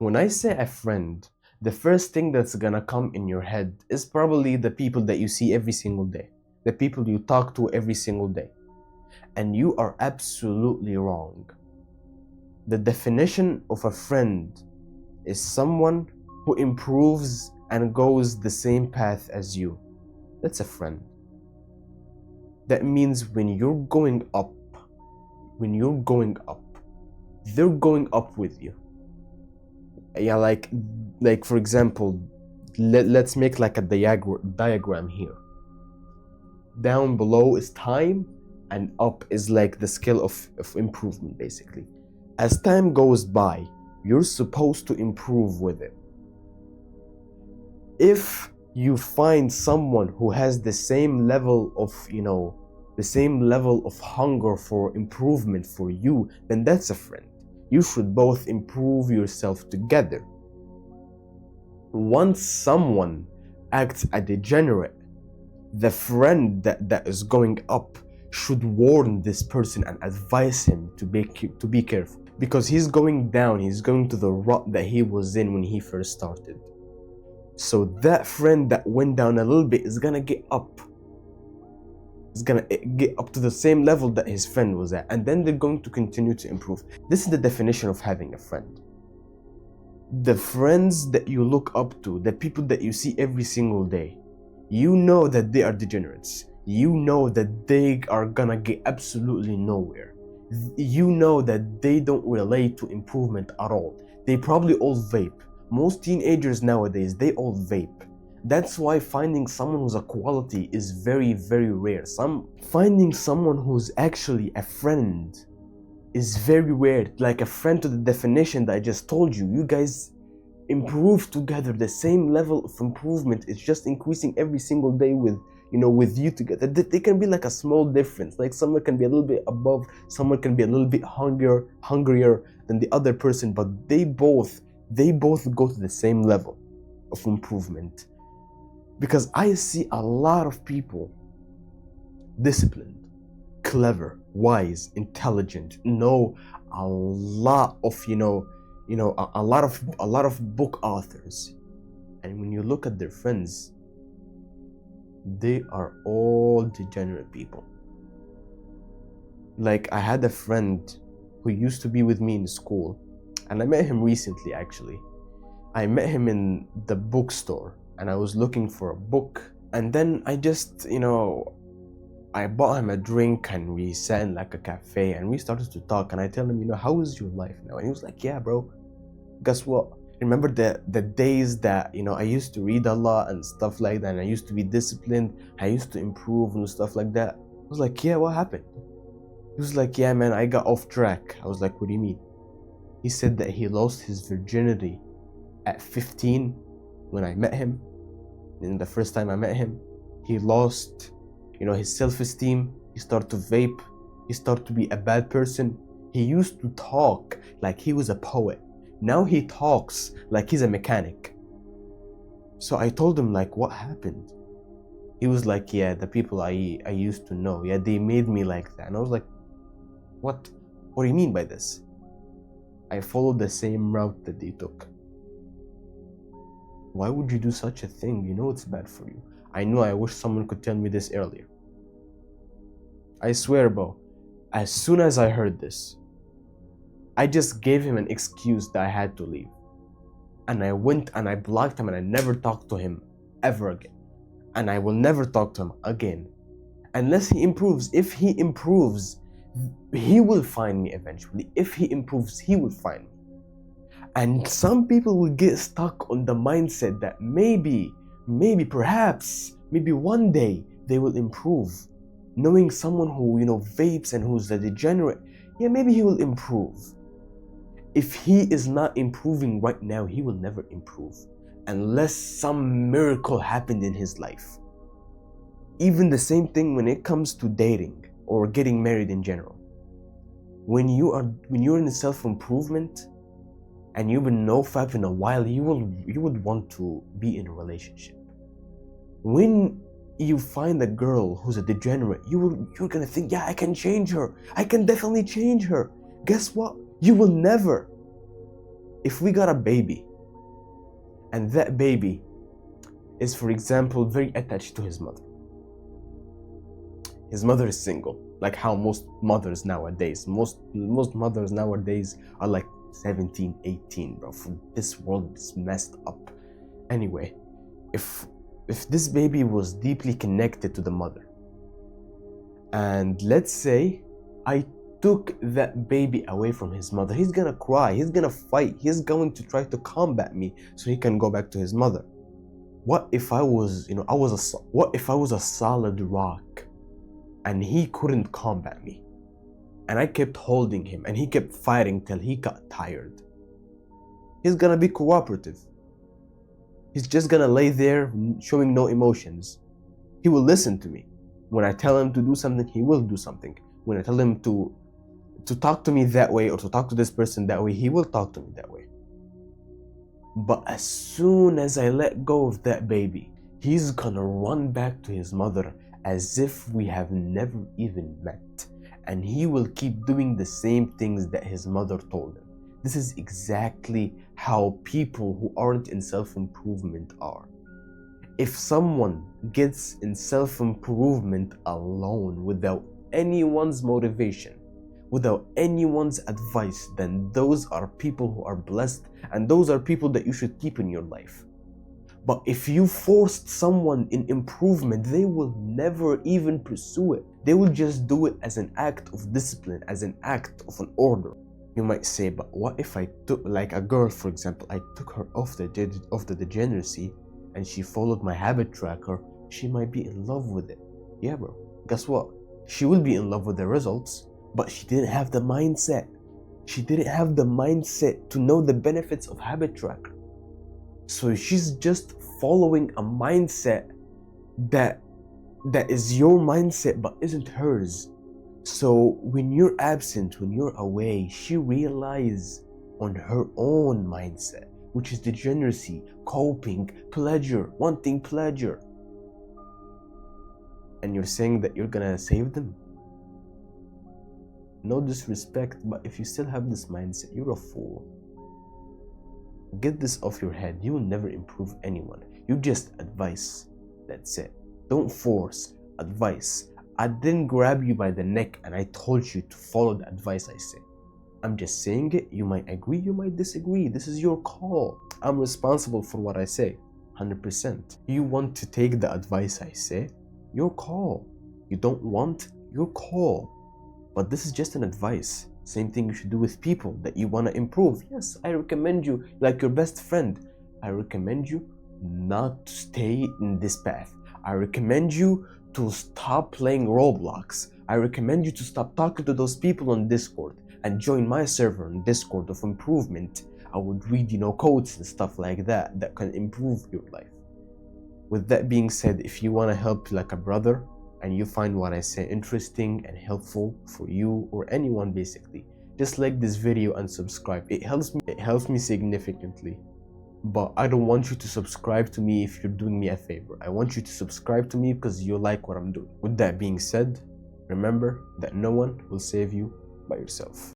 When I say a friend, the first thing that's gonna come in your head is probably the people that you see every single day, the people you talk to every single day. And you are absolutely wrong. The definition of a friend is someone who improves and goes the same path as you. That's a friend. That means when you're going up, they're going up with you. Yeah, like for example, let's make like a diagram here. Down below is time, and up is like the scale of improvement, basically. As time goes by, you're supposed to improve with it. If you find someone who has the same level of, the same level of hunger for improvement for you, then that's a friend. You should both improve yourself together. Once someone acts a degenerate, the friend that is going up should warn this person and advise him to be careful, because he's going down, he's going to the rut that he was in when he first started. So that friend that went down a little bit is gonna get up. It's gonna get up to the same level that his friend was at, and then they're going to continue to improve. This is the definition of having a friend. The friends that you look up to, the people that you see every single day, you know that they are degenerates. You know that they are gonna get absolutely nowhere. You know that they don't relate to improvement at all. They probably all vape. Most teenagers nowadays, they all vape. That's why finding someone who's a quality is very, very rare. Finding someone who's actually a friend is very rare. Like a friend to the definition that I just told you. You guys improve together. The same level of improvement is just increasing every single day with you together. They can be like a small difference. Like someone can be a little bit above, someone can be a little bit hungrier than the other person, but they both go to the same level of improvement. Because I see a lot of people disciplined, clever, wise, intelligent, know a lot of a lot of book authors, and when you look at their friends, they are all degenerate people. Like I had a friend who used to be with me in school, and I met him recently actually. I met him in the bookstore and I was looking for a book, and then I just, I bought him a drink and we sat in like a cafe and we started to talk, and I tell him, how is your life now? And he was like, yeah bro, guess what? Remember the days that, I used to read a lot and stuff like that, and I used to be disciplined, I used to improve and stuff like that. I was like, yeah, what happened? He was like, yeah man, I got off track. I was like, what do you mean? He said that he lost his virginity at 15 when I met him. And the first time I met him, he lost, his self-esteem. He started to vape. He started to be a bad person. He used to talk like he was a poet. Now he talks like he's a mechanic. So I told him, like, what happened? He was like, yeah, the people I used to know, yeah, they made me like that. And I was like, what do you mean by this? I followed the same route that they took. Why would you do such a thing? You know it's bad for you. I know, I wish someone could tell me this earlier. I swear, bro, as soon as I heard this, I just gave him an excuse that I had to leave. And I went and I blocked him and I never talked to him ever again. And I will never talk to him again. Unless he improves. If he improves, he will find me eventually. If he improves, he will find me. And some people will get stuck on the mindset that maybe, perhaps, maybe one day they will improve. Knowing someone who, vapes and who's a degenerate, yeah, maybe he will improve. If he is not improving right now, he will never improve unless some miracle happened in his life. Even the same thing when it comes to dating or getting married in general. When you're in self-improvement and you've been nofap in a while, you would want to be in a relationship. When you find a girl who's a degenerate, you're gonna think, yeah, I can change her. I can definitely change her. Guess what? You will never. If we got a baby and that baby is, for example, very attached to his mother. His mother is single, like how most mothers nowadays, most mothers nowadays are like 17, 18, bro. This world is messed up. Anyway, if this baby was deeply connected to the mother, and let's say I took that baby away from his mother, he's gonna cry, he's gonna fight, he's going to try to combat me so he can go back to his mother. What if I was, what if I was a solid rock and he couldn't combat me? And I kept holding him and he kept fighting till he got tired. He's gonna be cooperative. He's just gonna lay there showing no emotions. He will listen to me. When I tell him to do something, he will do something. When I tell him to talk to me that way or to talk to this person that way, he will talk to me that way. But as soon as I let go of that baby, he's gonna run back to his mother as if we have never even met. And he will keep doing the same things that his mother told him. This is exactly how people who aren't in self-improvement are. If someone gets in self-improvement alone without anyone's motivation, without anyone's advice, then those are people who are blessed, and those are people that you should keep in your life. But if you forced someone in improvement, they will never even pursue it. They will just do it as an act of discipline, as an act of an order. You might say, but what if I took, like a girl, for example, I took her off the degeneracy and she followed my habit tracker, she might be in love with it. Yeah, bro. Guess what? She will be in love with the results, but she didn't have the mindset. She didn't have the mindset to know the benefits of habit tracker. So she's just following a mindset that is your mindset but isn't hers. So when you're absent, when you're away, she relies on her own mindset, which is degeneracy, coping, pleasure, wanting pleasure. And you're saying that you're gonna save them? No disrespect, but if you still have this mindset, you're a fool. Get this off your head. You will never improve anyone. You just advise. That's it. Don't force. Advice. I didn't grab you by the neck and I told you to follow the advice I say. I'm just saying it. You might agree, you might disagree. This is your call. I'm responsible for what I say, 100%. You want to take the advice I say? Your call. You don't want? Your call. But this is just an advice. Same thing you should do with people that you want to improve. Yes, I recommend you, like your best friend, I recommend you not to stay in this path. I recommend you to stop playing Roblox. I recommend you to stop talking to those people on Discord and join my server on Discord of improvement. I would read, quotes and stuff like that can improve your life. With that being said, if you want to help like a brother and you find what I say interesting and helpful for you or anyone basically, just like this video and subscribe. It helps me significantly. But I don't want you to subscribe to me if you're doing me a favor. I want you to subscribe to me because you like what I'm doing. With that being said, remember that no one will save you but yourself.